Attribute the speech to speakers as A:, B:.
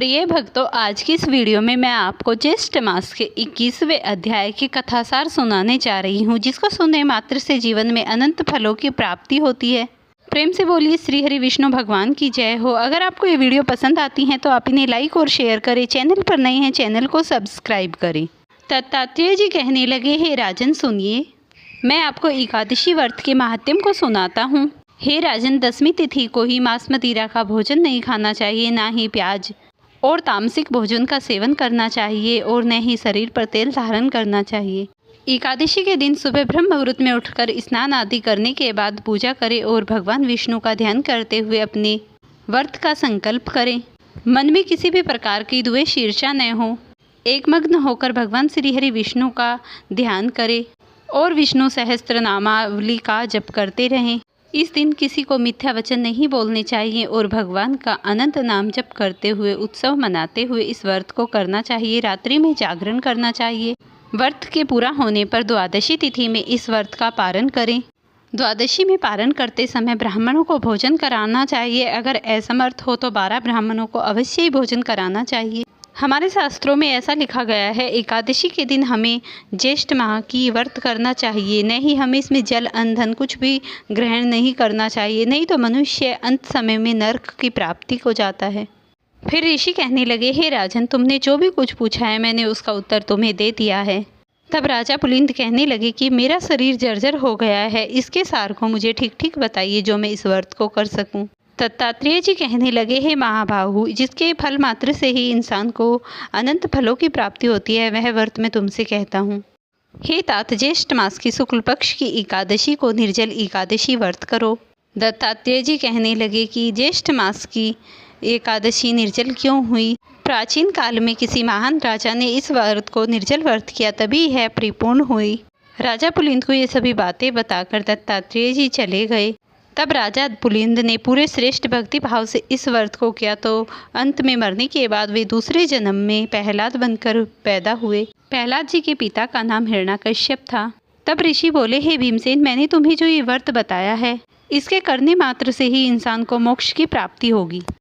A: प्रिय भक्तों, आज की इस वीडियो में मैं आपको ज्येष्ठ मास के 21वें अध्याय की कथासार सुनाने जा रही हूँ, जिसको सुनने मात्र से जीवन में अनंत फलों की प्राप्ति होती है। प्रेम से बोलिए श्री हरि विष्णु भगवान की जय हो। अगर आपको ये वीडियो पसंद आती है तो आप इन्हें लाइक और शेयर करें। चैनल पर नए हैं, चैनल को सब्सक्राइब करें। दत्तात्रेय जी कहने लगे, हे राजन सुनिए, मैं आपको एकादशी व्रत के महात्म्य को सुनाता हूँ। हे राजन, 10वीं तिथि को ही मांस मदिरा का भोजन नहीं खाना चाहिए, ना ही प्याज और तामसिक भोजन का सेवन करना चाहिए और न ही शरीर पर तेल धारण करना चाहिए। एकादशी के दिन सुबह ब्रह्म मुहूर्त में उठकर स्नान आदि करने के बाद पूजा करें और भगवान विष्णु का ध्यान करते हुए अपने व्रत का संकल्प करें। मन में किसी भी प्रकार की द्वेष ईर्ष्या न हो। एकमग्न होकर भगवान श्री हरि विष्णु का ध्यान करें और विष्णु सहस्त्र नामावली का जप करते रहें। इस दिन किसी को मिथ्या वचन नहीं बोलने चाहिए और भगवान का अनंत नाम जप करते हुए उत्सव मनाते हुए इस व्रत को करना चाहिए। रात्रि में जागरण करना चाहिए। व्रत के पूरा होने पर द्वादशी तिथि में इस व्रत का पारण करें। द्वादशी में पारण करते समय ब्राह्मणों को भोजन कराना चाहिए। अगर असमर्थ हो तो 12 ब्राह्मणों को अवश्य ही भोजन कराना चाहिए। हमारे शास्त्रों में ऐसा लिखा गया है, एकादशी के दिन हमें ज्येष्ठ माह की व्रत करना चाहिए, न ही हमें इसमें जल अंधन कुछ भी ग्रहण नहीं करना चाहिए, नहीं तो मनुष्य अंत समय में नरक की प्राप्ति को जाता है। फिर ऋषि कहने लगे, हे राजन, तुमने जो भी कुछ पूछा है मैंने उसका उत्तर तुम्हें दे दिया है। तब राजा पुलिंद कहने लगे कि मेरा शरीर जर्जर हो गया है, इसके सार को मुझे ठीक ठीक बताइए जो मैं इस व्रत को कर सकूं। दत्तात्रेय जी कहने लगे, हे महाबाहु, जिसके फल मात्र से ही इंसान को अनंत फलों की प्राप्ति होती है, वह व्रत मैं तुमसे कहता हूँ। हे तात, ज्येष्ठ मास की शुक्ल पक्ष की एकादशी को निर्जल एकादशी व्रत करो। दत्तात्रेय जी कहने लगे कि ज्येष्ठ मास की एकादशी निर्जल क्यों हुई? प्राचीन काल में किसी महान राजा ने इस व्रत को निर्जल व्रत किया, तभी यह परिपूर्ण हुई। राजा पुलिंद को ये सभी बातें बताकर दत्तात्रेय जी चले गए। तब राजा पुलिंद ने पूरे श्रेष्ठ भक्ति भाव से इस व्रत को किया तो अंत में मरने के बाद वे दूसरे जन्म में प्रहलाद बनकर पैदा हुए। प्रहलाद जी के पिता का नाम हिरण्यकश्यप था। तब ऋषि बोले, हे भीमसेन, मैंने तुम्हें जो ये व्रत बताया है, इसके करने मात्र से ही इंसान को मोक्ष की प्राप्ति होगी।